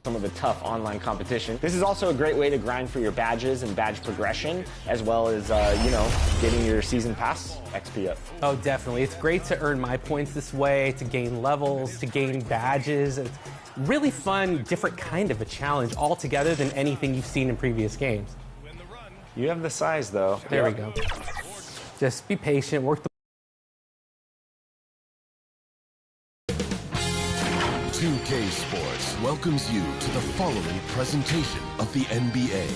Some of the tough online competition. This is also a great way to grind for your badges and badge progression, as well as, getting your season pass XP up. Oh, definitely. It's great to earn my points this way, to gain levels, to gain badges. It's really fun, different kind of a challenge altogether than anything you've seen in previous games. You have the size, though. There we go. Just be patient, work the 2K Sports welcomes you to the following presentation of the NBA.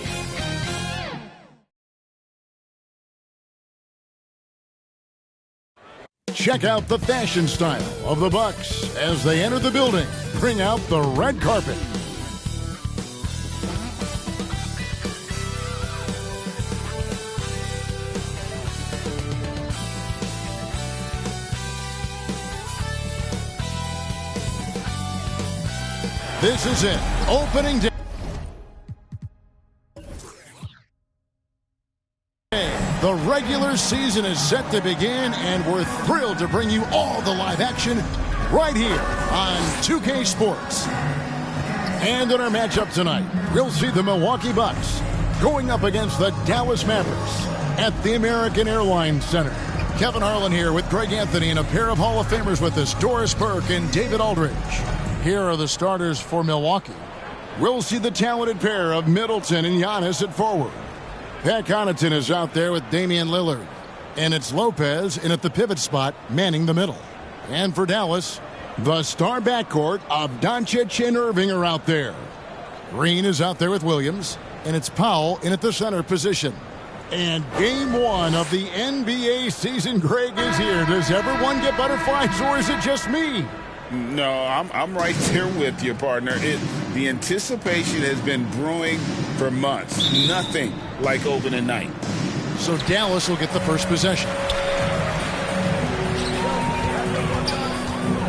Check out the fashion style of the Bucks as they enter the building. Bring out the red carpet. This is it. Opening day. The regular season is set to begin, and we're thrilled to bring you all the live action right here on 2K Sports. And in our matchup tonight, we'll see the Milwaukee Bucks going up against the Dallas Mavericks at the American Airlines Center. Kevin Harlan here with Greg Anthony and a pair of Hall of Famers with us, Doris Burke and David Aldridge. Here are the starters for Milwaukee. We'll see the talented pair of Middleton and Giannis at forward. Pat Connaughton is out there with Damian Lillard. And it's Lopez in at the pivot spot, manning the middle. And for Dallas, the star backcourt of Doncic and Irving are out there. Green is out there with Williams. And it's Powell in at the center position. And game one of the NBA season, Greg, is here. Does everyone get butterflies, or is it just me? No, I'm right there with you, partner. The anticipation has been brewing for months. Nothing like opening night. So Dallas will get the first possession.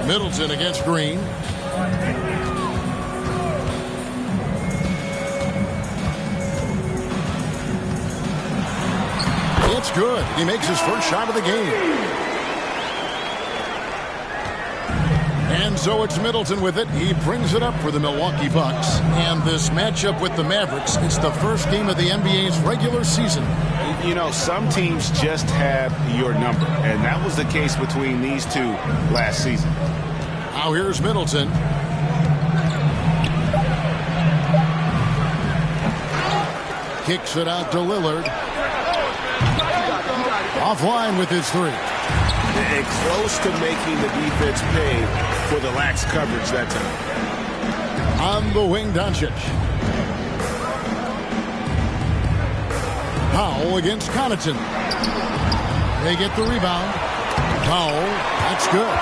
Middleton against Green. It's good. He makes his first shot of the game. And so it's Middleton with it. He brings it up for the Milwaukee Bucks. And this matchup with the Mavericks, it's the first game of the NBA's regular season. You know, some teams just have your number. And that was the case between these two last season. Now here's Middleton. Kicks it out to Lillard. Offline with his three. And close to making the defense pay for the lax coverage that time. On the wing, Doncic. Powell against Connaughton. They get the rebound. Powell, that's good.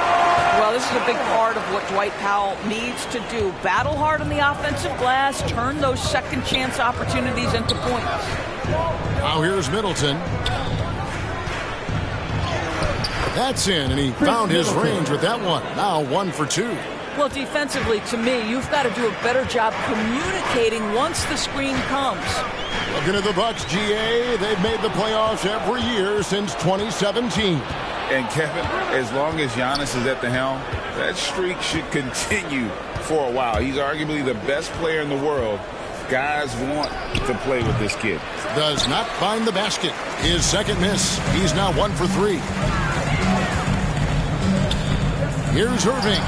Well, this is a big part of what Dwight Powell needs to do. Battle hard on the offensive glass, turn those second chance opportunities into points. Now here's Middleton. That's in, and he found his range with that one. Now 1 for 2. Well, defensively, to me, you've got to do a better job communicating once the screen comes. Looking at the Bucks, GA, they've made the playoffs every year since 2017. And Kevin, as long as Giannis is at the helm, that streak should continue for a while. He's arguably the best player in the world. Guys want to play with this kid. Does not find the basket. His second miss. He's now 1 for 3. Here's Irving.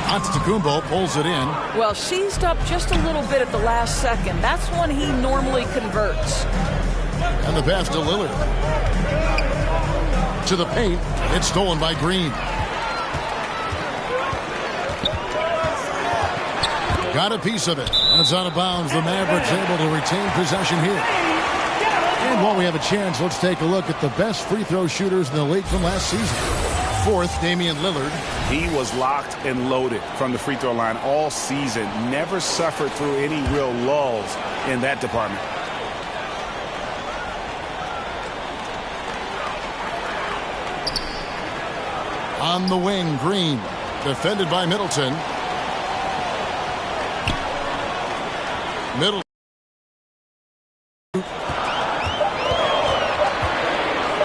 Antetokounmpo pulls it in. Well, seized up just a little bit at the last second. That's when he normally converts. And the pass to Lillard. To the paint. It's stolen by Green. Got a piece of it. And it's out of bounds. The Mavericks able to retain possession here. And while we have a chance, let's take a look at the best free throw shooters in the league from last season. fourth, Damian Lillard. He was locked and loaded from the free throw line all season. Never suffered through any real lulls in that department. On the wing, Green. Defended by Middleton.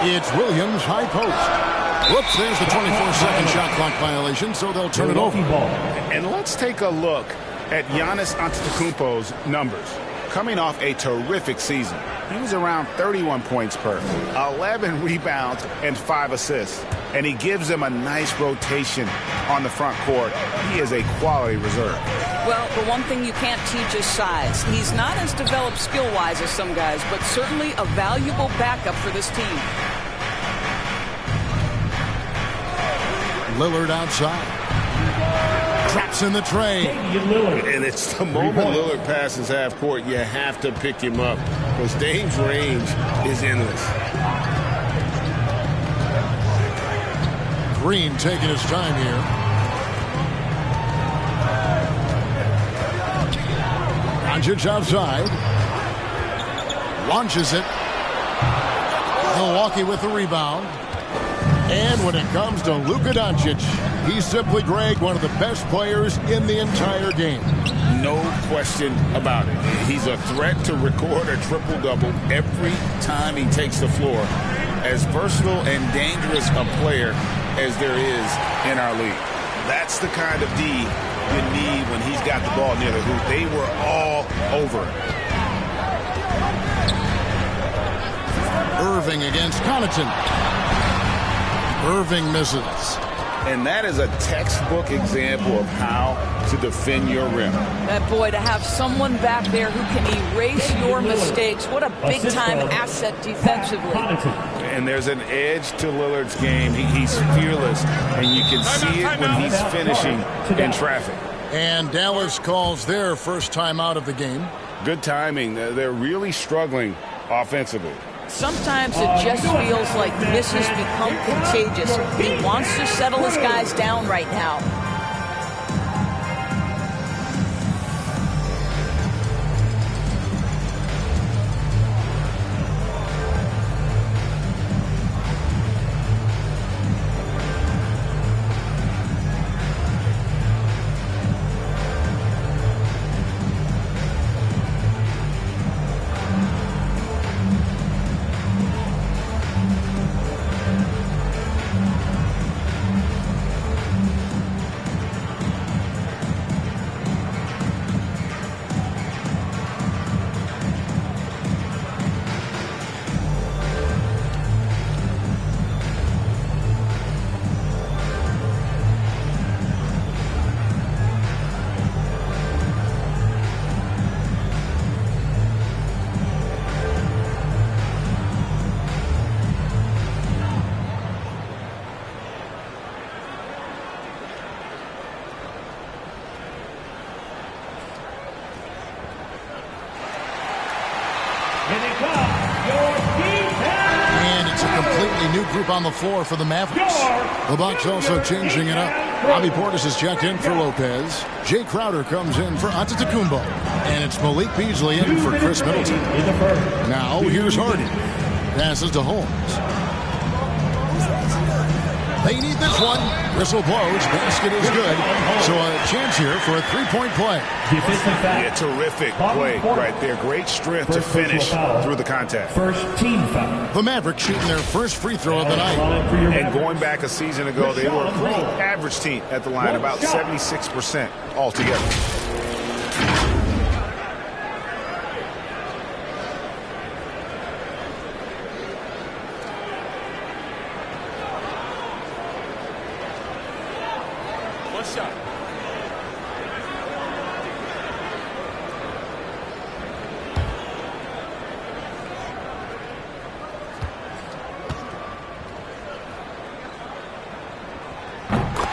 It's Williams, high post. Whoops, there's the 24-second shot clock violation, so they'll turn it over. And let's take a look at Giannis Antetokounmpo's numbers. Coming off a terrific season, he was around 31 points per, 11 rebounds, and 5 assists. And he gives them a nice rotation on the front court. He is a quality reserve. Well, the one thing you can't teach is size. He's not as developed skill-wise as some guys, but certainly a valuable backup for this team. Lillard outside. Traps in the tray. And it's the moment Lillard passes half court, you have to pick him up because Dame's range is endless. Green taking his time here. Doncic outside. Launches it. Milwaukee with the rebound. And when it comes to Luka Doncic, he's simply, Greg, one of the best players in the entire game. No question about it. He's a threat to record a triple-double every time he takes the floor. As versatile and dangerous a player as there is in our league. That's the kind of D you need when he's got the ball near the hoop. They were all over it. Irving against Connaughton. Irving misses. And that is a textbook example of how to defend your rim. That boy, to have someone back there who can erase your mistakes, what a big-time asset defensively. And there's an edge to Lillard's game. He's fearless, and you can see it when he's finishing in traffic. And Dallas calls their first time out of the game. Good timing. They're really struggling offensively. Sometimes it just feels like misses become contagious. He wants to settle his guys down right now. And it's a completely new group on the floor for the Mavericks. The Bucks also changing it up. Bobby Portis is checked in for Lopez. Jay Crowder comes in for Antetokounmpo. And it's Malik Beasley in for Chris Middleton. Now here's Harden. Passes to Holmes. They need this one. Whistle blows. Basket is good. So a chance here for a three-point play. Yeah, terrific play right there. Great strength to finish through the contact. First team foul. The Mavericks shooting their first free throw of the night. And going back a season ago, they were a pretty average team at the line, about 76% altogether.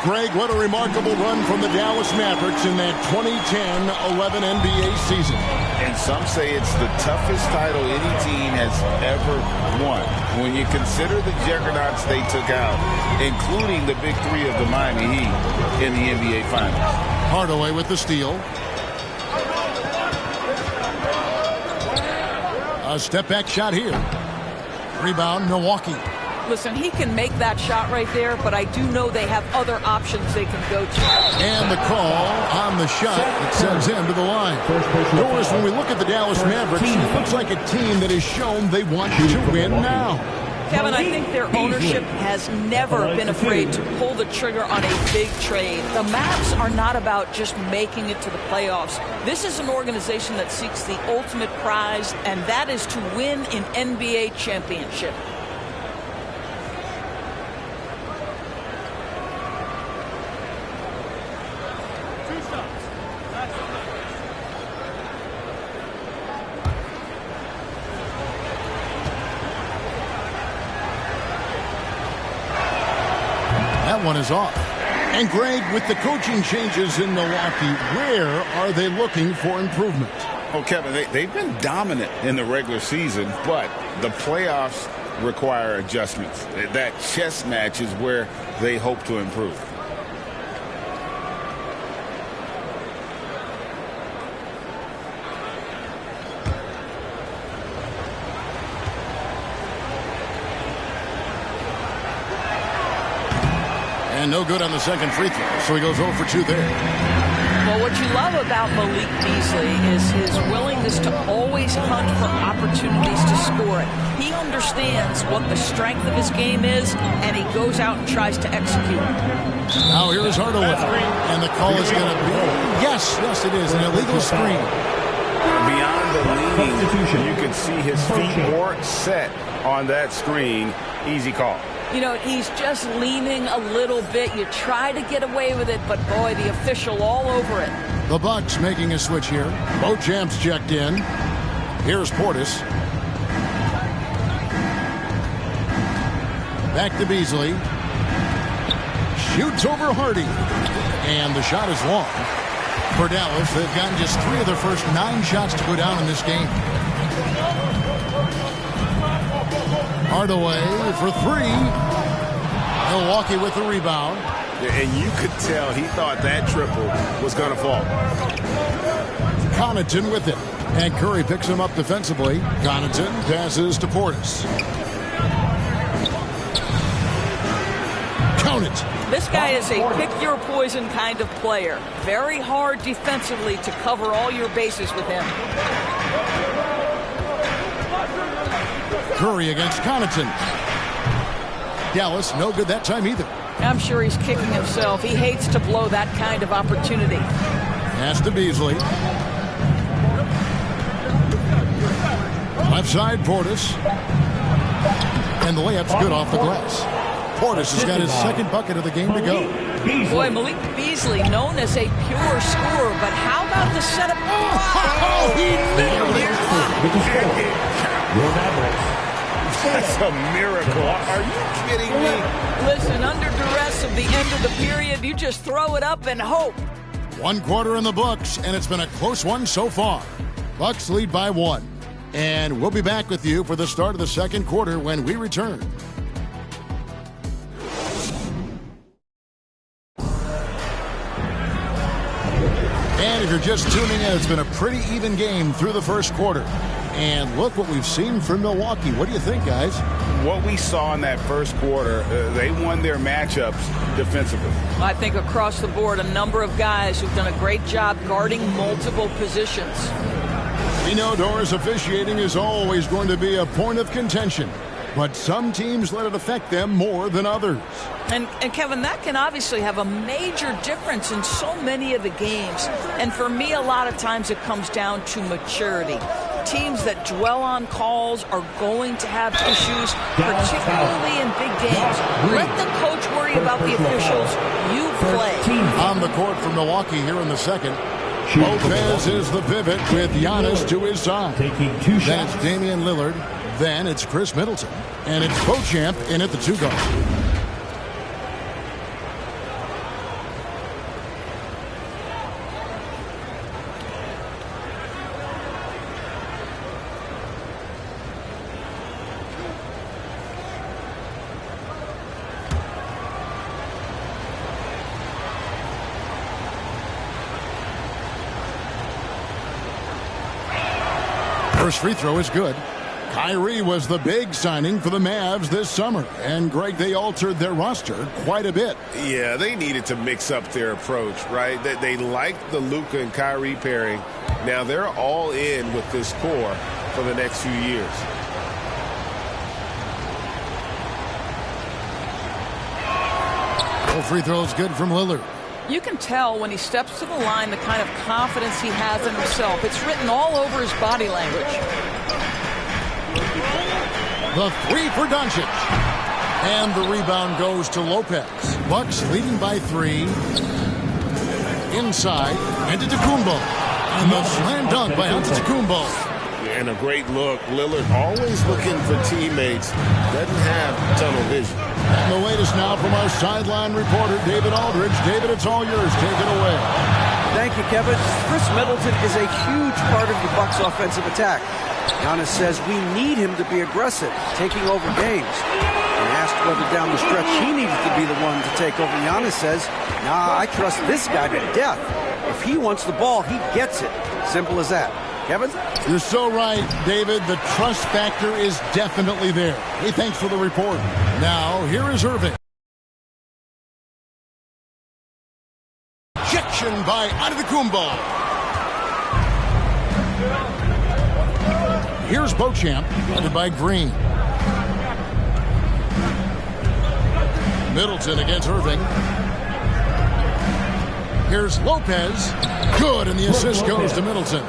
Greg, what a remarkable run from the Dallas Mavericks in that 2010-11 NBA season. And some say it's the toughest title any team has ever won. When you consider the juggernauts they took out, including the big three of the Miami Heat in the NBA Finals. Hardaway with the steal. A step-back shot here. Rebound, Milwaukee. Listen, he can make that shot right there, but I do know they have other options they can go to. And the call on the shot that sends him to the line. Doris, when we look at the Dallas Mavericks, it looks like a team that has shown they want to win now. Kevin, I think their ownership has never been afraid to pull the trigger on a big trade. The Mavs are not about just making it to the playoffs. This is an organization that seeks the ultimate prize, and that is to win an NBA championship. That one is off. And Greg, with the coaching changes in Milwaukee, where are they looking for improvement? Oh, Kevin, they've been dominant in the regular season, but the playoffs require adjustments. That chess match is where they hope to improve. And no good on the second free throw, so he goes 0 for 2 there. Well, what you love about Malik Beasley is his willingness to always hunt for opportunities to score it. He understands what the strength of his game is, and he goes out and tries to execute. Now here is Hardaway, and the call is going to be, yes, it is, an illegal screen. Beyond the leaning, you can see his feet more set on that screen. Easy call. You know, he's just leaning a little bit. You try to get away with it, but boy, the official all over it. The Bucks making a switch here. Both champs checked in. Here's Portis. Back to Beasley. Shoots over Hardy. And the shot is long. For Dallas, they've gotten just 3 of their first 9 shots to go down in this game. Hardaway for 3. Milwaukee with the rebound. And you could tell he thought that triple was going to fall. Connaughton with it. And Curry picks him up defensively. Connaughton passes to Portis. Count it. This guy is a pick-your-poison kind of player. Very hard defensively to cover all your bases with him. Curry against Connaughton. Dallas, no good that time either. I'm sure he's kicking himself. He hates to blow that kind of opportunity. Pass to Beasley. Left side, Portis. And the layup's good off the glass. Portis has got his second bucket of the game to go. Boy, Malik Beasley, known as a pure scorer, but how about the setup? Oh, he nailed it! That's a miracle. Are you kidding me? Listen, under duress of the end of the period, you just throw it up and hope. 1 quarter in the books, and it's been a close one so far. Bucks lead by 1. And we'll be back with you for the start of the second quarter when we return. And if you're just tuning in, it's been a pretty even game through the first quarter. And look what we've seen from Milwaukee. What do you think, guys? What we saw in that first quarter, they won their matchups defensively. I think across the board, a number of guys who've done a great job guarding multiple positions. We know Doris, officiating is always going to be a point of contention. But some teams let it affect them more than others. And Kevin, that can obviously have a major difference in so many of the games. And for me, a lot of times it comes down to maturity. Teams that dwell on calls are going to have issues, particularly in big games. Let the coach worry about the officials. You play. On the court for Milwaukee here in the second. Lopez is the pivot with Giannis to his side. Taking 2 shots. Then it's Damian Lillard. Then it's Chris Middleton. And it's Beauchamp in at the 2 guard. First free throw is good. Kyrie was the big signing for the Mavs this summer. And, Greg, they altered their roster quite a bit. Yeah, they needed to mix up their approach, right? They liked the Luka and Kyrie pairing. Now they're all in with this core for the next few years. No free throw is good from Lillard. You can tell when he steps to the line the kind of confidence he has in himself. It's written all over his body language. The three for Doncic. And the rebound goes to Lopez. Bucks leading by 3. Inside. Antetokounmpo. And the slam dunk by Antetokounmpo. And a great look. Lillard always looking for teammates. Doesn't have tunnel vision. And the latest now from our sideline reporter, David Aldridge. David, it's all yours. Take it away. Thank you, Kevin. Chris Middleton is a huge part of the Bucks' offensive attack. Giannis says we need him to be aggressive, taking over games. And asked whether down the stretch he needed to be the one to take over, Giannis says, nah, I trust this guy to death. If he wants the ball, he gets it. Simple as that. Kevin? You're so right, David. The trust factor is definitely there. Hey, thanks for the report. Now, here is Irving. Ejection by Antetokounmpo. Here's Beauchamp, guarded by Green. Middleton against Irving. Here's Lopez. Good, and the assist goes to Middleton.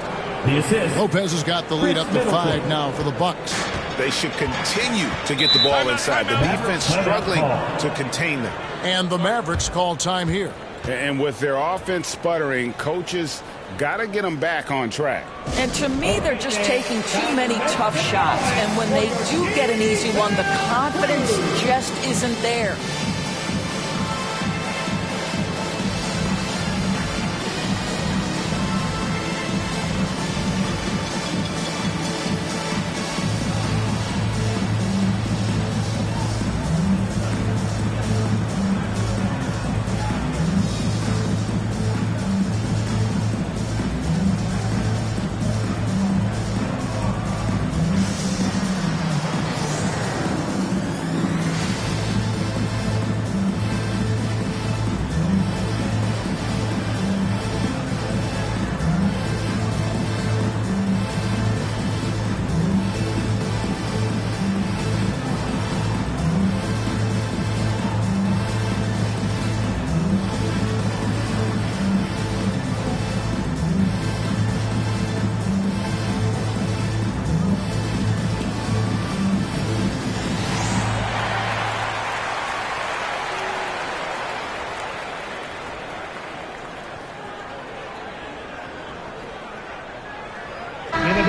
Lopez has got the lead up to 5 now for the Bucks. They should continue to get the ball inside. The defense struggling to contain them. And the Mavericks call time here. And with their offense sputtering, coaches got to get them back on track. And to me, they're just taking too many tough shots. And when they do get an easy one, the confidence just isn't there.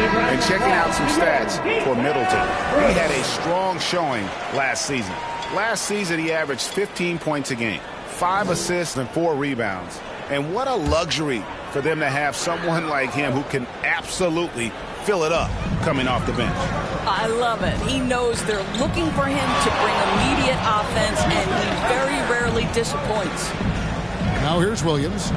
And checking out some stats for Middleton. He had a strong showing last season. Last season, he averaged 15 points a game, 5 assists and 4 rebounds. And what a luxury for them to have someone like him who can absolutely fill it up coming off the bench. I love it. He knows they're looking for him to bring immediate offense, and he very rarely disappoints. Now here's Williams.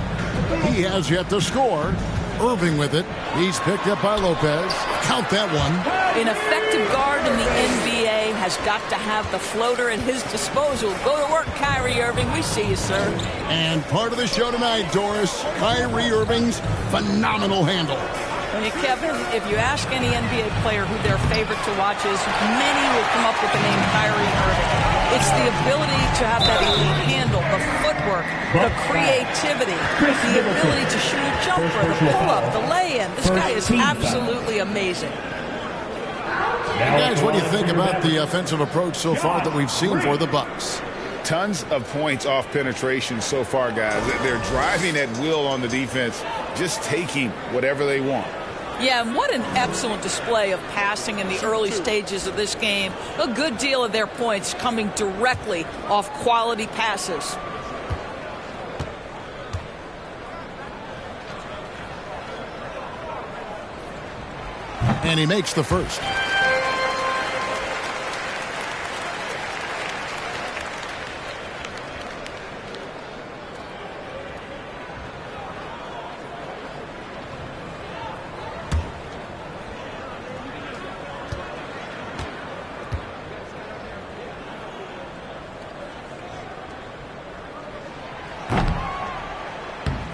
He has yet to score. Irving with it. He's picked up by Lopez. Count that one. An effective guard in the NBA has got to have the floater at his disposal. Go to work, Kyrie Irving. We see you, sir. And part of the show tonight, Doris, Kyrie Irving's phenomenal handle. And Kevin, if you ask any NBA player who their favorite to watch is, many will come up with the name Kyrie Irving. It's the ability to have that elite handle, the footwork, the creativity, the ability to shoot a jumper, the pull-up, the lay-in. This guy is absolutely amazing. Guys, what do you think about the offensive approach so far that we've seen for the Bucks? Tons of points off penetration so far, guys. They're driving at will on the defense, just taking whatever they want. Yeah, and what an excellent display of passing in the early stages of this game. A good deal of their points coming directly off quality passes. And he makes the first.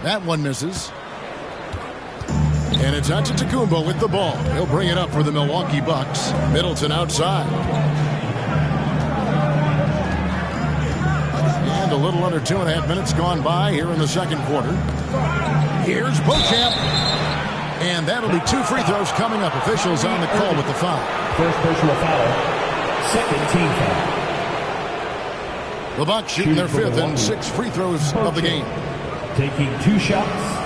That one misses. And it's Antetokounmpo with the ball. He'll bring it up for the Milwaukee Bucks. Middleton outside. And a little under 2.5 minutes gone by here in the second quarter. Here's Beauchamp. And that'll be 2 free throws coming up. Officials on the call with the foul. First personal foul. Second team foul. The Bucks shooting their 5th and 6th free throws of the game. Taking 2 shots.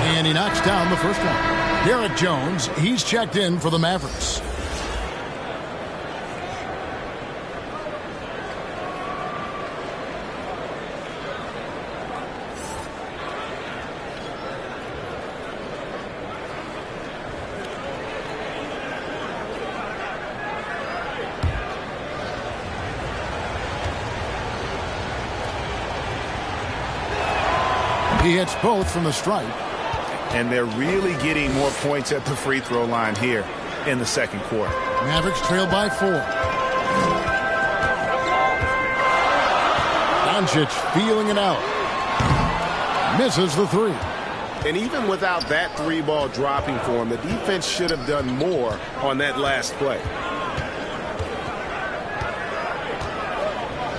And he knocks down the first one. Derek Jones, he's checked in for the Mavericks. He hits both from the stripe. And they're really getting more points at the free throw line here in the second quarter. Mavericks trail by 4. Doncic feeling it out. Misses the 3. And even without that 3 ball dropping for him, the defense should have done more on that last play.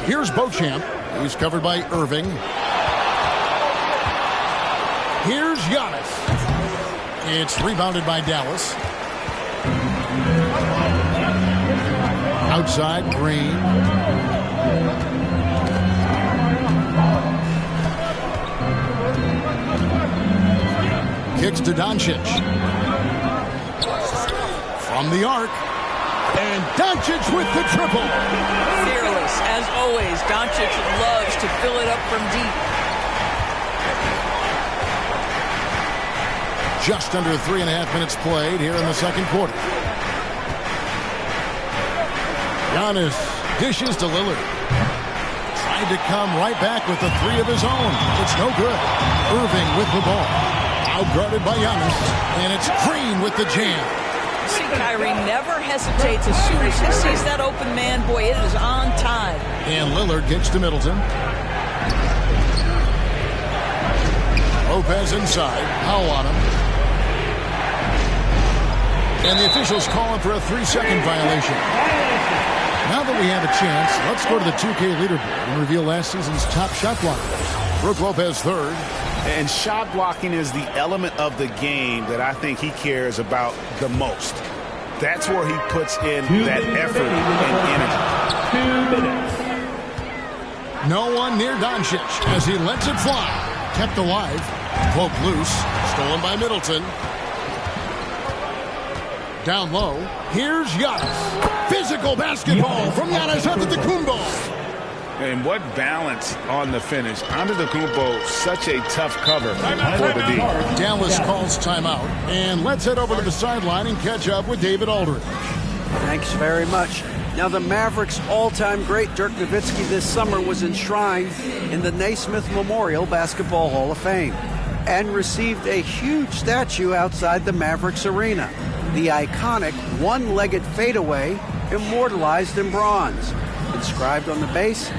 Here's Beauchamp. He's covered by Irving. Here's Giannis. It's rebounded by Dallas. Outside, Green. Kicks to Doncic. From the arc. And Doncic with the triple. Fearless, as always. Doncic loves to fill it up from deep. Just under 3.5 minutes played here in the second quarter. Giannis dishes to Lillard. Tried to come right back with the 3 of his own. It's no good. Irving with the ball. Outguarded by Giannis. And it's Green with the jam. See, Kyrie never hesitates as soon as he sees that open man. Boy, it is on time. And Lillard gets to Middleton. Lopez inside. Powell on him. And the officials calling for a 3-second violation. Now that we have a chance, let's go to the 2K leaderboard and reveal last season's top shot blockers. Brook Lopez third. And shot blocking is the element of the game that I think he cares about the most. That's where he puts in that effort and energy. 2 minutes. No one near Doncic as he lets it fly. Kept alive. Poke loose. Stolen by Middleton. Down low. Here's Giannis. Physical basketball from Giannis Antetokounmpo. And what balance on the finish. Antetokounmpo, such a tough cover for the D. Dallas calls timeout. And let's head over to the sideline and catch up with David Aldridge. Thanks very much. Now, the Mavericks' all-time great Dirk Nowitzki this summer was enshrined in the Naismith Memorial Basketball Hall of Fame and received a huge statue outside the Mavericks arena. The iconic one-legged fadeaway immortalized in bronze. Inscribed on the base,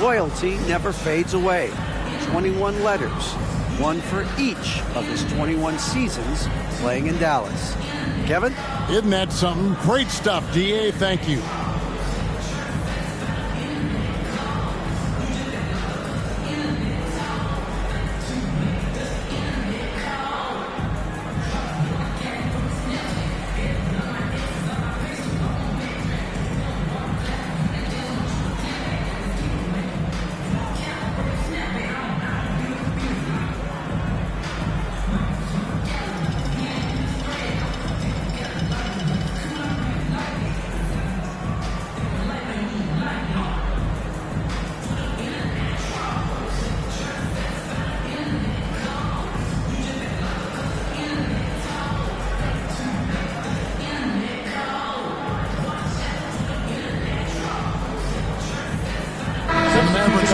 loyalty never fades away. 21 letters, one for each of his 21 seasons playing in Dallas. Kevin? Isn't that something? Great stuff, DA. Thank you.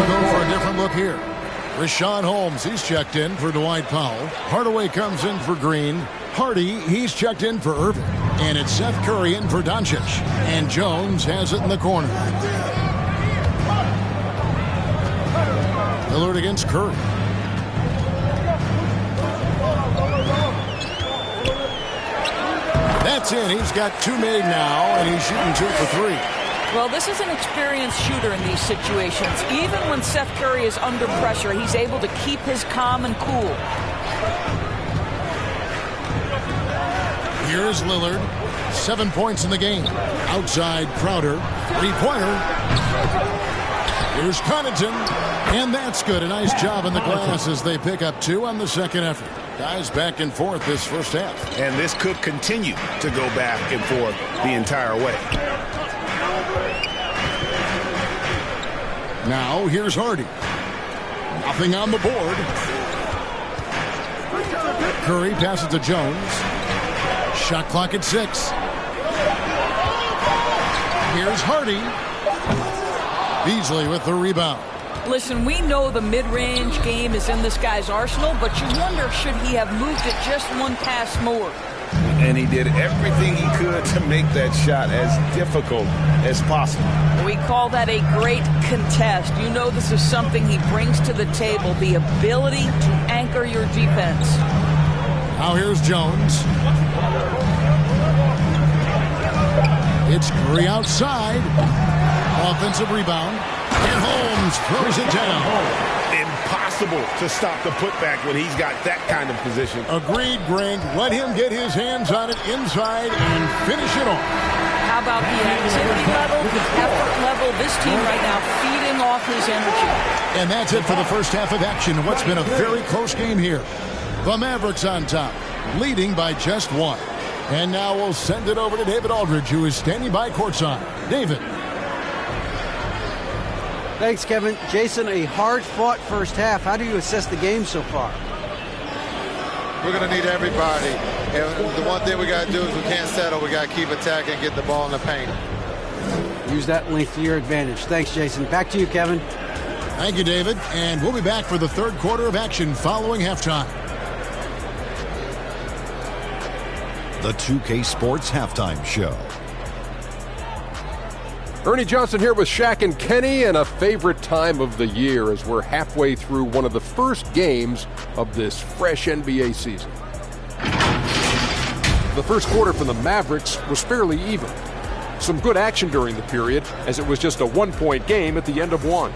We'll go for a different look here. Rashawn Holmes, he's checked in for Dwight Powell. Hardaway comes in for Green. Hardy, he's checked in for Irving. And it's Seth Curry in for Doncic. And Jones has it in the corner. Lillard against Curry. That's in. He's got 2 made now, and he's shooting 2 for 3. Well, this is an experienced shooter in these situations. Even when Seth Curry is under pressure, he's able to keep his calm and cool. Here's Lillard. 7 points in the game. Outside Crowder. 3-pointer. Here's Connaughton. And that's good. A nice job in the glass as they pick up 2 on the second effort. Guys back and forth this first half. And this could continue to go back and forth the entire way. Now here's Hardy. Nothing on the board. Curry passes to Jones. Shot clock at 6. Here's Hardy. Beasley with the rebound. Listen, we know the mid-range game is in this guy's arsenal, but you wonder, should he have moved it just 1 pass more? And he did everything he could to make that shot as difficult as possible. We call that a great contest. You know this is something he brings to the table, the ability to anchor your defense. Now here's Jones. It's Curry outside. Offensive rebound. And Holmes throws it down. Impossible to stop the putback when he's got that kind of position. Agreed, Greg. Let him get his hands on it inside and finish it off. How about the activity level, the effort level? This team right now feeding off his energy. And that's it for the first half of action. What's been a very close game here. The Mavericks on top, leading by just 1. And now we'll send it over to David Aldridge, who is standing by courtside. David. Thanks, Kevin. Jason, a hard-fought first half. How do you assess the game so far? We're going to need everybody. And the one thing we got to do is we can't settle. We got to keep attacking and get the ball in the paint. Use that length to your advantage. Thanks, Jason. Back to you, Kevin. Thank you, David. And we'll be back for the third quarter of action following halftime. The 2K Sports Halftime Show. Ernie Johnson here with Shaq and Kenny, and a favorite time of the year as we're halfway through one of the first games of this fresh NBA season. The first quarter for the Mavericks was fairly even. Some good action during the period, as it was just a 1-point game at the end of 1.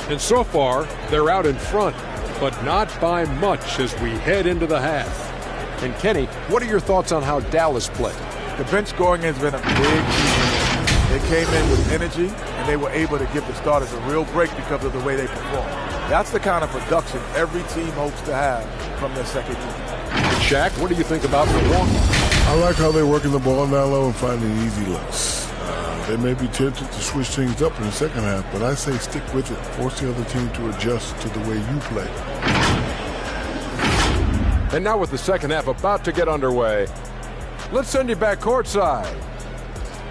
And so far, they're out in front, but not by much as we head into the half. And Kenny, what are your thoughts on how Dallas played? The bench scoring has been a big. They came in with energy, and they were able to give the starters a real break because of the way they performed. That's the kind of production every team hopes to have from their second unit. Shaq, what do you think about Milwaukee? I like how they're working the ball down low and finding easy looks. They may be tempted to switch things up in the second half, but I say stick with it. Force the other team to adjust to the way you play. And now with the second half about to get underway, let's send you back courtside.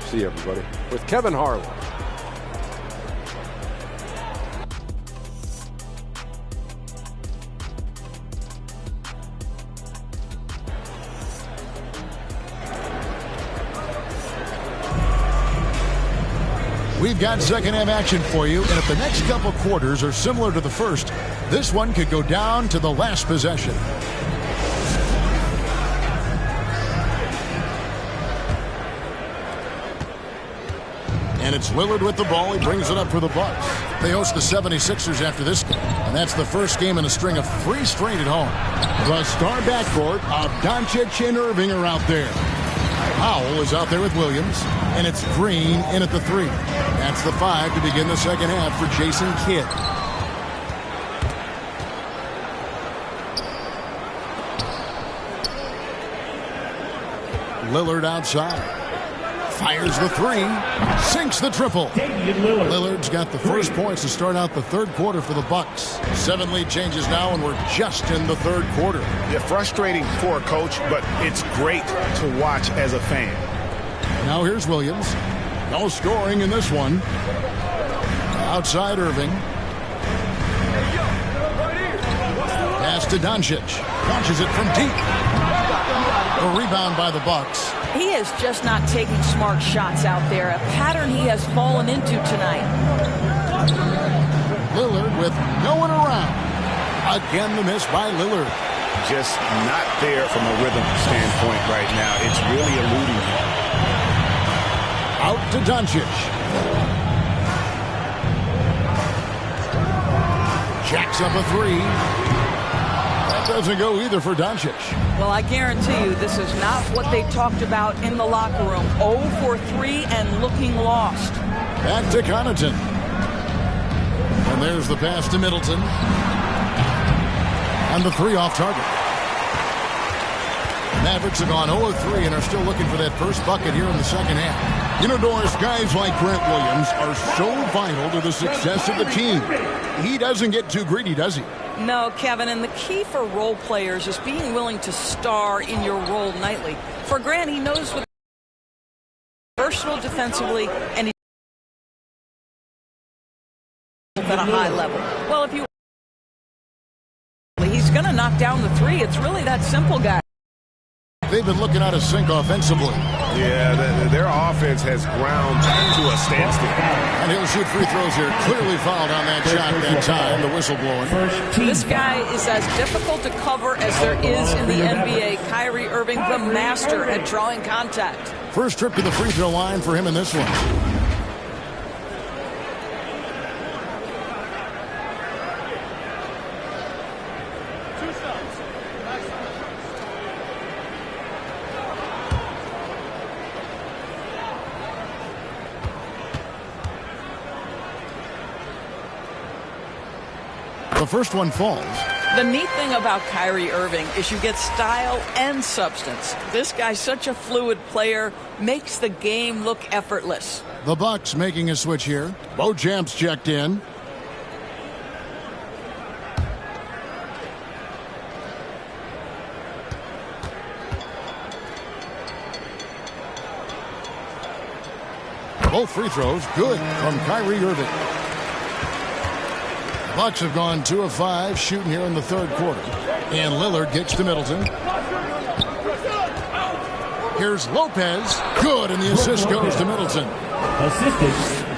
See you, everybody, with Kevin Harlan. We've got second half action for you, and if the next couple quarters are similar to the first, this one could go down to the last possession. And it's Lillard with the ball. He brings it up for the Bucks. They host the 76ers after this game, and that's the first game in a string of 3 straight at home. The star backcourt of Doncic and Irving are out there. Powell is out there with Williams, and it's Green in at the 3. That's the 5 to begin the second half for Jason Kidd. Lillard outside. Fires the 3. Sinks the triple. Lillard's got the first points to start out the third quarter for the Bucks. 7 lead changes now, and we're just in the third quarter. Yeah, frustrating for a coach, but it's great to watch as a fan. Now here's Williams. No scoring in this one. Outside Irving. Pass to Doncic. Launches it from deep. A rebound by the Bucks. He is just not taking smart shots out there, a pattern he has fallen into tonight. Lillard with no one around. Again, the miss by Lillard. Just not there from a rhythm standpoint right now. It's really eluding him. Out to Doncic. Jacks up a three. That doesn't go either for Doncic. Well, I guarantee you this is not what they talked about in the locker room. 0 for 3 and looking lost. Back to Connaughton. And there's the pass to Middleton. And the three off target. Mavericks have gone 0-3 and are still looking for that first bucket here in the second half. You know, Doris, guys like Grant Williams are so vital to the success of the team. He doesn't get too greedy, does he? No, Kevin, and the key for role players is being willing to star in your role nightly. For Grant, he knows what versatile defensively and he's at a high level. Well, if he's going to knock down the three, it's really that simple, guys. They've been looking out of sync offensively. Yeah, their offense has ground to a standstill. And he'll shoot free throws here. Clearly fouled on that shot that time. The whistle blowing. This guy is as difficult to cover as there is in the NBA. Kyrie Irving, the master at drawing contact. First trip to the free throw line for him in this one. The first one falls. The neat thing about Kyrie Irving is you get style and substance. This guy's such a fluid player, makes the game look effortless. The Bucks making a switch here. Beauchamp's checked in. Both free throws good from Kyrie Irving. Bucks have gone 2 of 5 shooting here in the third quarter. And Lillard gets to Middleton. Here's Lopez. Good, and the assist goes to Middleton.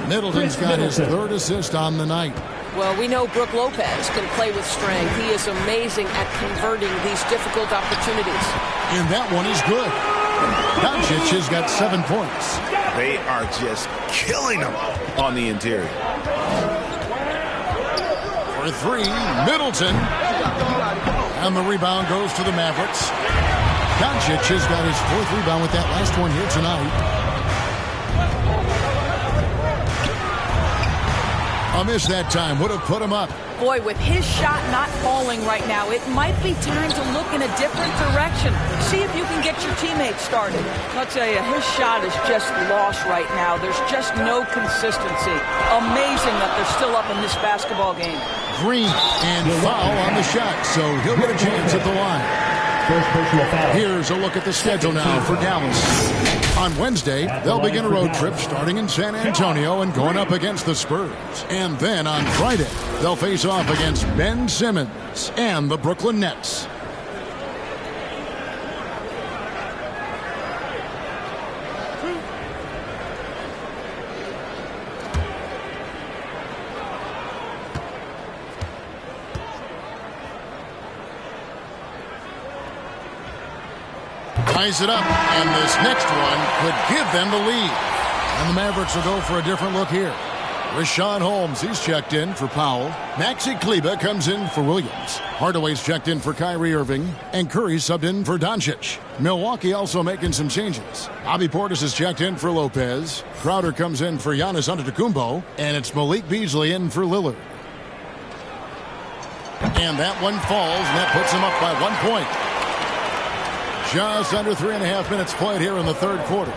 Middleton's got his third assist on the night. Well, we know Brook Lopez can play with strength. He is amazing at converting these difficult opportunities. And that one is good. Doncic has got 7 points. They are just killing them on the interior. For 3, Middleton. And the rebound goes to the Mavericks. Doncic has got his 4th rebound with that last one here tonight. A miss that time would have put him up. Boy, with his shot not falling right now, it might be time to look in a different direction. See if you can get your teammates started. I'll tell you, his shot is just lost right now. There's just no consistency. Amazing that they're still up in this basketball game. Green and foul on the shot, so he'll get a chance at the line. Here's a look at the schedule now for Dallas. On Wednesday, they'll begin a road trip starting in San Antonio and going up against the Spurs. And then on Friday, they'll face off against Ben Simmons and the Brooklyn Nets. Ties it up, and this next one could give them the lead. And the Mavericks will go for a different look here. Rashawn Holmes, he's checked in for Powell. Maxi Kleber comes in for Williams. Hardaway's checked in for Kyrie Irving. And Curry subbed in for Doncic. Milwaukee also making some changes. Bobby Portis is checked in for Lopez. Crowder comes in for Giannis Antetokounmpo. And it's Malik Beasley in for Lillard. And that one falls, and that puts him up by 1 point. Just under 3.5 minutes played here in the third quarter.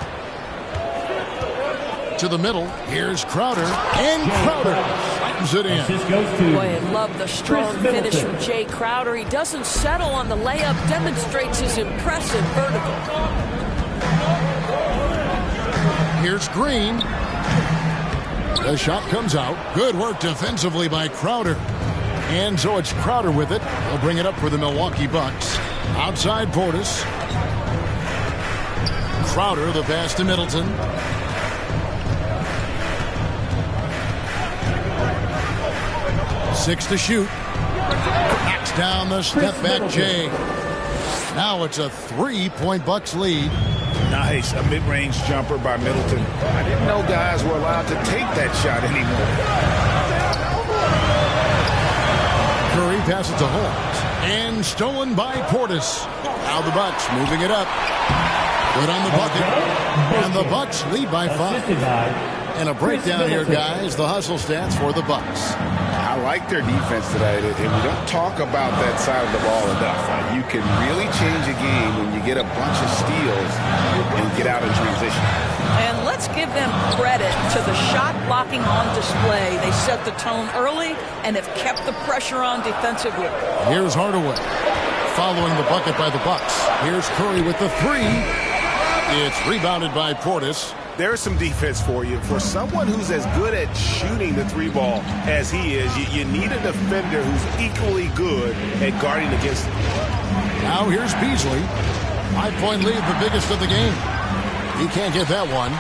To the middle, here's Crowder, and Crowder slams it in. Boy, I love the strong finish from Jay Crowder. He doesn't settle on the layup, demonstrates his impressive vertical. Here's Green. The shot comes out. Good work defensively by Crowder. And so it's Crowder with it. He'll bring it up for the Milwaukee Bucks. Outside Portis. Crowder, the pass to Middleton. Six to shoot. Knocks down the step back Jay. Now it's a 3-point Bucks lead. Nice, a mid-range jumper by Middleton. I didn't know guys were allowed to take that shot anymore. Curry passes to Holmes. And stolen by Portis. Now the Bucks moving it up. Good on the bucket. And the Bucks lead by 5. And a breakdown here, guys. The hustle stats for the Bucks. I like their defense today, and we don't talk about that side of the ball enough. You can really change a game when you get a bunch of steals and get out in transition. And let's give them credit to the shot blocking on display. They set the tone early and have kept the pressure on defensively. Here's Hardaway following the bucket by the Bucks. Here's Curry with the 3. It's rebounded by Portis. There's some defense for you. For someone who's as good at shooting the 3 ball as he is, you need a defender who's equally good at guarding against him. Now here's Beasley. 5-point lead, the biggest of the game. He can't get that one.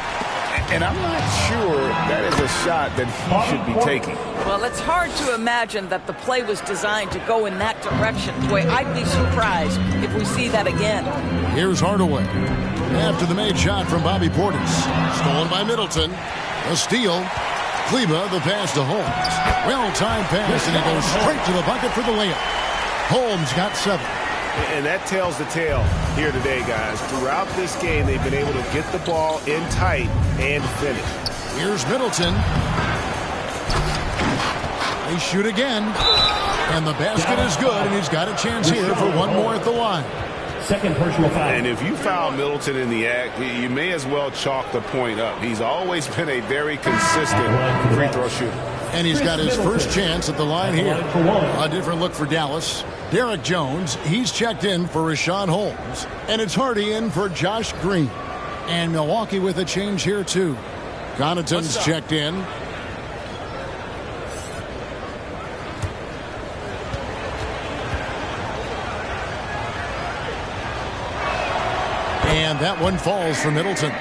And I'm not sure that is a shot that he should be taking. Well, it's hard to imagine that the play was designed to go in that direction. Boy, I'd be surprised if we see that again. Here's Hardaway. After the made shot from Bobby Portis. Stolen by Middleton. A steal. Kleba, the pass to Holmes. Well-timed pass, and he goes straight to the bucket for the layup. Holmes got 7. And that tells the tale here today, guys. Throughout this game, they've been able to get the ball in tight and finish. Here's Middleton. They shoot again. And the basket is good, and he's got a chance here for one more at the line. Second personal foul. And if you foul Middleton in the act, you may as well chalk the point up. He's always been a very consistent free throw shooter. And he's got his first chance at the line here. A different look for Dallas. Derek Jones, he's checked in for Rashawn Holmes. And it's Hardy in for Josh Green. And Milwaukee with a change here, too. Connaughton's checked in. And that one falls for Middleton.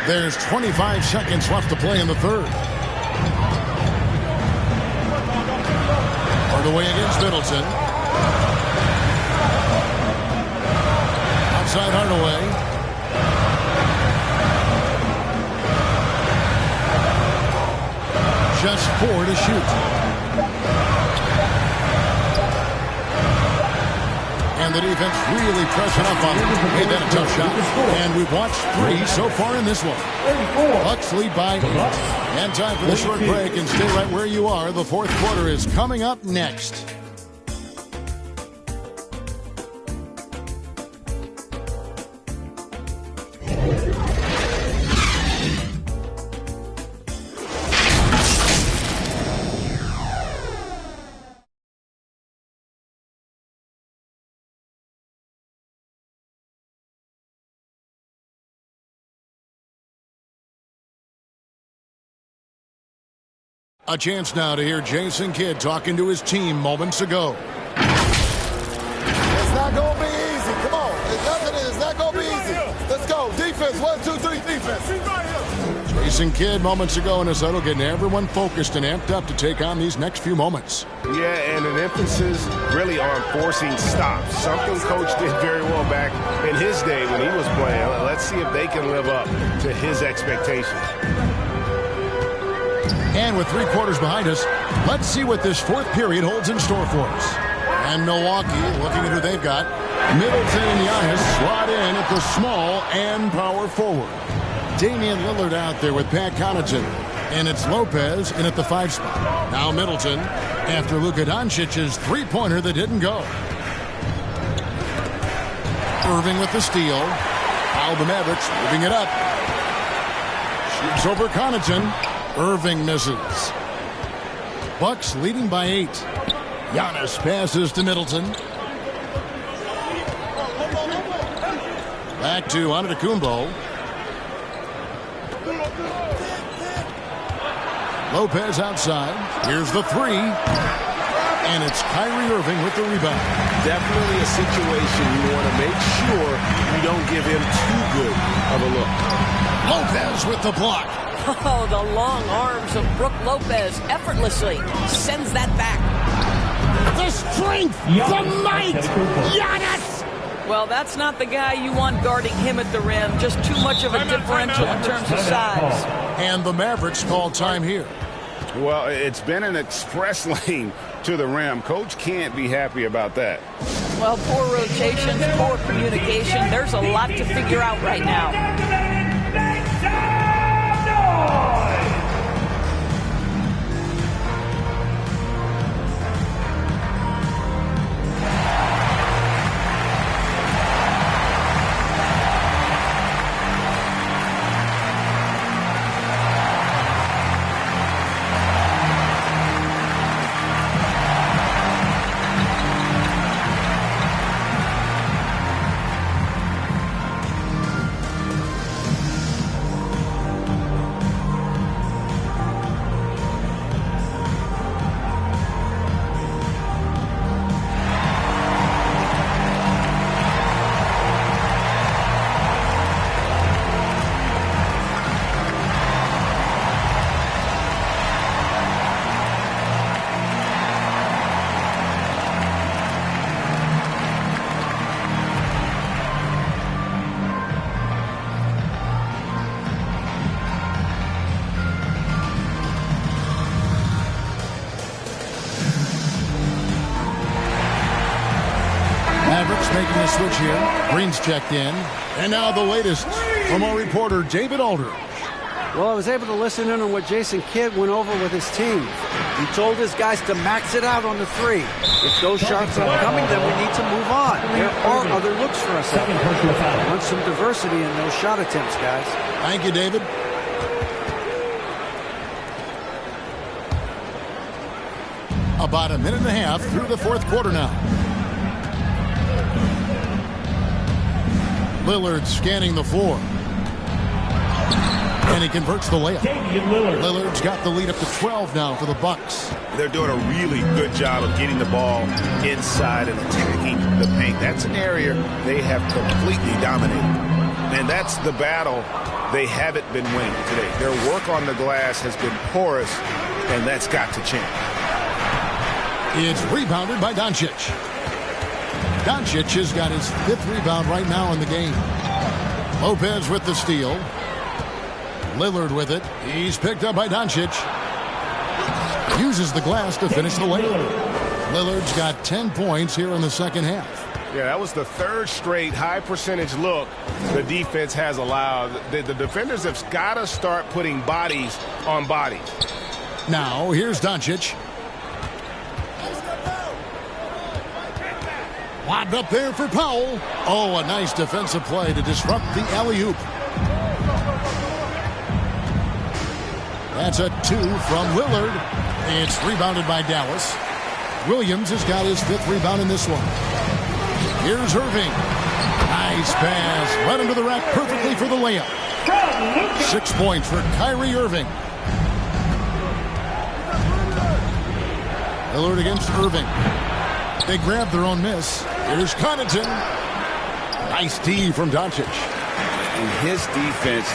There's 25 seconds left to play in the third. Hardaway against Middleton. Outside Hardaway. Just 4 to shoot. And the defense really pressing up on him. Made that a tough shot. And we've watched 3 so far in this one. Bucks lead by 8. And time for the short break. And stay right where you are. The fourth quarter is coming up next. A chance now to hear Jason Kidd talking to his team moments ago. It's not going to be easy. Come on. It's not going to be easy. Let's go. Defense. 1, 2, 3. Defense. Jason Kidd moments ago in his huddle getting everyone focused and amped up to take on these next few moments. Yeah, and an emphasis really on forcing stops. Something Coach did very well back in his day when he was playing. Let's see if they can live up to his expectations. And with 3 quarters behind us, let's see what this fourth period holds in store for us. And Milwaukee, looking at who they've got, Middleton and Giannis slot in at the small and power forward. Damian Lillard out there with Pat Connaughton. And it's Lopez in at the 5 spot. Now Middleton after Luka Doncic's 3-pointer that didn't go. Irving with the steal. Now the Mavericks moving it up. Shoots over Connaughton. Irving misses. Bucks leading by 8. Giannis passes to Middleton. Back to Antetokounmpo. Lopez outside. Here's the three. And it's Kyrie Irving with the rebound. Definitely a situation you want to make sure you don't give him too good of a look. Lopez with the block. Oh, the long arms of Brook Lopez effortlessly sends that back. The strength, the might, Giannis! Well, that's not the guy you want guarding him at the rim. Just too much of a differential in terms of size. And the Mavericks call time here. Well, it's been an express lane to the rim. Coach can't be happy about that. Well, poor rotations, poor communication. There's a lot to figure out right now. Mavericks making a switch here. Green's checked in. And now the latest from our reporter, David Aldridge. Well, I was able to listen in on what Jason Kidd went over with his team. He told his guys to max it out on the three. If those shots aren't coming, then we need to move on. There are other looks for us out there. I want some diversity in those shot attempts, guys. Thank you, David. About a minute and a half through the fourth quarter now. Lillard scanning the floor. And he converts the layup. Lillard's got the lead up to 12 now for the Bucks. They're doing a really good job of getting the ball inside and attacking the paint. That's an area they have completely dominated. And that's the battle they haven't been winning today. Their work on the glass has been porous, and that's got to change. It's rebounded by Doncic. Doncic has got his 5th rebound right now in the game. Lopez with the steal. Lillard with it. He's picked up by Doncic. Uses the glass to finish the layup. Lillard's got 10 points here in the second half. Yeah, that was the 3rd straight high percentage look the defense has allowed. The defenders have got to start putting bodies on bodies. Now, here's Doncic. Lobbed up there for Powell. Oh, a nice defensive play to disrupt the alley-oop. That's a 2 from Lillard. It's rebounded by Dallas. Williams has got his 5th rebound in this one. Here's Irving. Nice pass. Right into the rack perfectly for the layup. 6 points for Kyrie Irving. Lillard against Irving. They grab their own miss. Here's Connaughton. Nice D from Doncic. And his defense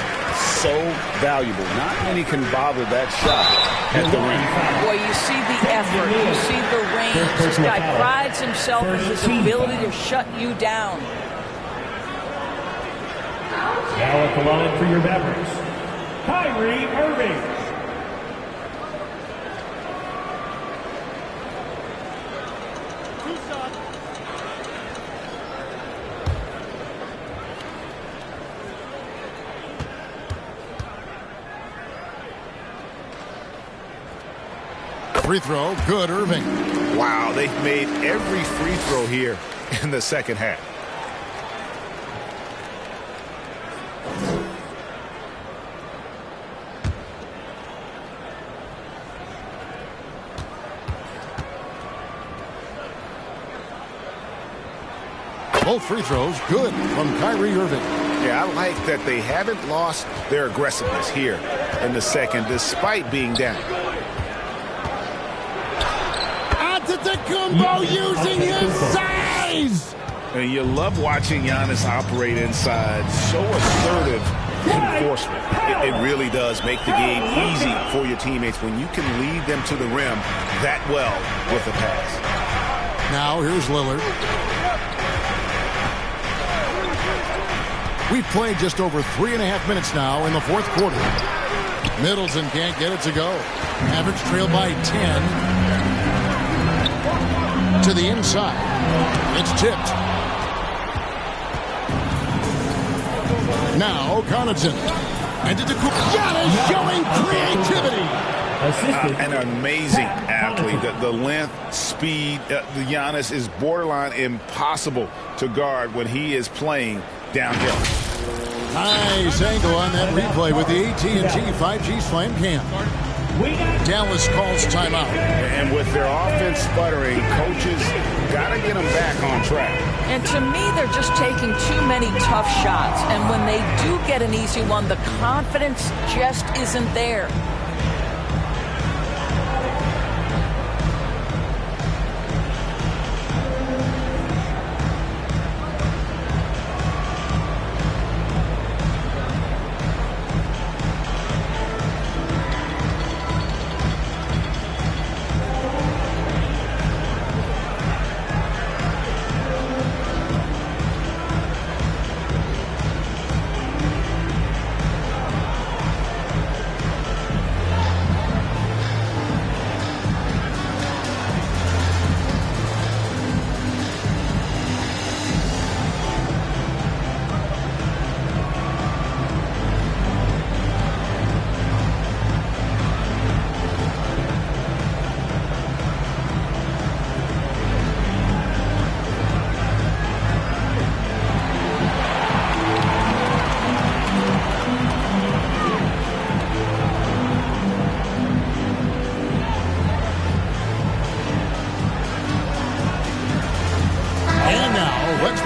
so valuable. Not many can bother that shot at the rim. Boy, you see the effort. You see the range. This guy prides himself in his ability to shut you down. Now at the line for your Mavericks, Kyrie Irving. Free throw, good, Irving. Wow, they've made every free throw here in the second half. Both free throws good from Kyrie Irving. Yeah, I like that they haven't lost their aggressiveness here in the second, despite being down. Antetokounmpo using his size! And you love watching Giannis operate inside. So assertive enforcement. It really does make the game easy for your teammates when you can lead them to the rim that well with a pass. Now here's Lillard. We've played just over 3.5 minutes now in the fourth quarter. Middleton can't get it to go. Mavericks trail by 10. To the inside. It's tipped. Now Connaughton. And Giannis showing creativity. An amazing athlete. The length, speed, the Giannis is borderline impossible to guard when he is playing downhill. Nice angle on that replay with the AT&T 5G Slam Cam. Dallas calls timeout. And with their offense sputtering, coaches got to get them back on track. And to me, they're just taking too many tough shots. And when they do get an easy one, the confidence just isn't there.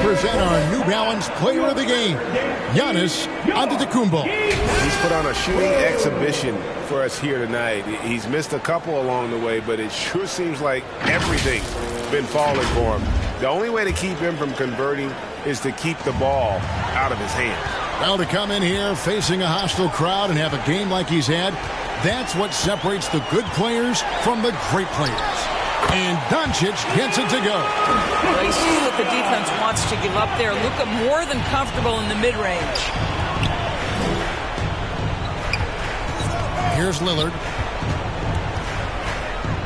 Present our New Balance Player of the Game, Giannis Antetokounmpo. He's put on a shooting exhibition for us here tonight. He's missed a couple along the way, but it sure seems like everything's been falling for him. The only way to keep him from converting is to keep the ball out of his hand. Well, to come in here facing a hostile crowd and have a game like he's had, that's what separates the good players from the great players. And Doncic gets it to go. Well, you see what the defense wants to give up there. Luka more than comfortable in the mid-range. Here's Lillard.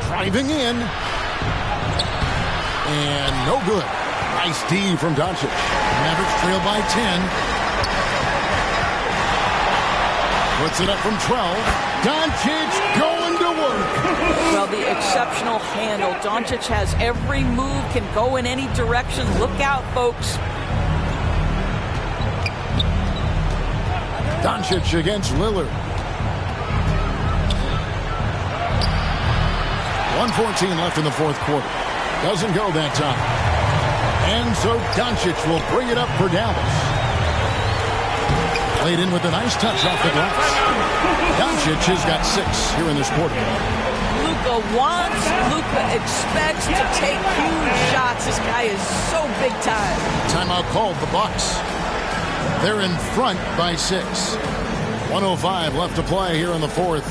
Driving in. And no good. Nice D from Doncic. Mavericks trail by 10. Puts it up from 12. Doncic going to work. Well, the exceptional handle. Doncic has every move, can go in any direction. Look out, folks. Doncic against Lillard. 1:14 left in the fourth quarter. Doesn't go that time. And so Doncic will bring it up for Dallas. Played in with a nice touch off the glass. Doncic has got 6 here in this quarter. Luka wants, Luka expects to take huge shots. This guy is so big time. Timeout called the Bucks. They're in front by 6. 1:05 left to play here in the fourth.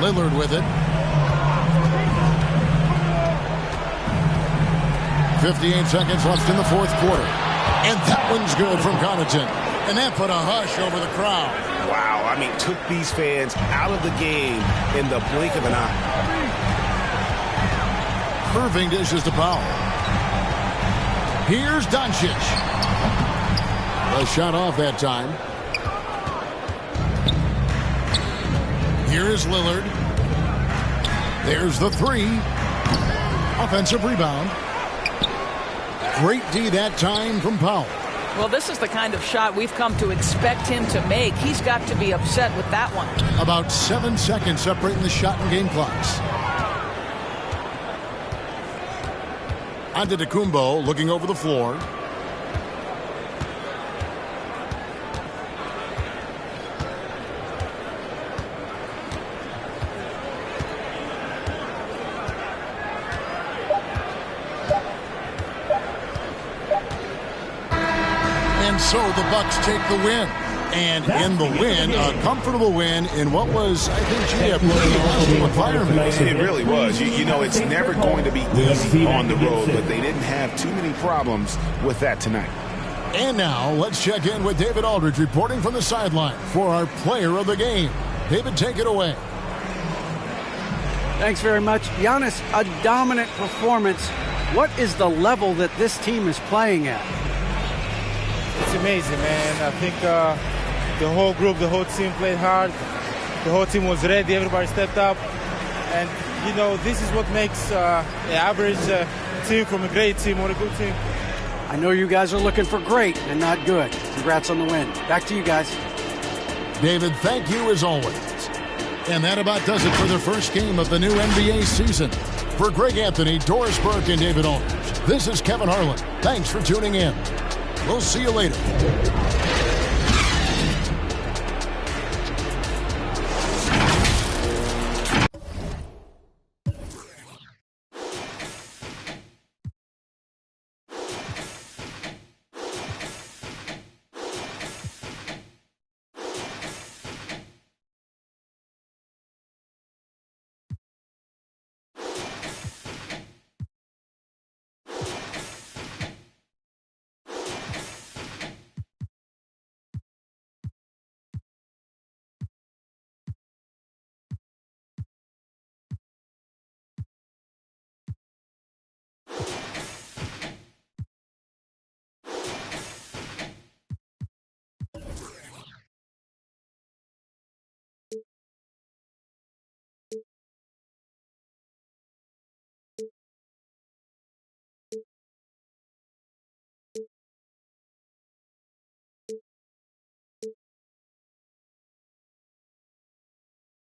Lillard with it. 58 seconds left in the fourth quarter. And that one's good from Connaughton. And that put a hush over the crowd. Wow, I mean, took these fans out of the game in the blink of an eye. Curving dishes to Powell. Here's Doncic. A shot off that time. Here is Lillard. There's the three. Offensive rebound. Great D that time from Powell. Well, this is the kind of shot we've come to expect him to make. He's got to be upset with that one. About 7 seconds separating the shot and game clocks. Antetokounmpo looking over the floor. And so the Bucks take the win. And in the win, a comfortable win in what was, I think, a pretty hostile environment. It really was. You know, it's never going to be easy on the road, but they didn't have too many problems with that tonight. And now, let's check in with David Aldridge reporting from the sideline for our player of the game. David, take it away. Thanks very much. Giannis, a dominant performance. What is the level that this team is playing at? It's amazing, man. I think the whole group, the whole team played hard. The whole team was ready. Everybody stepped up. And, you know, this is what makes an average team from a great team or a good team. I know you guys are looking for great and not good. Congrats on the win. Back to you guys. David, thank you as always. And that about does it for the first game of the new NBA season. For Greg Anthony, Doris Burke, and David Aldridge, this is Kevin Harlan. Thanks for tuning in. We'll see you later.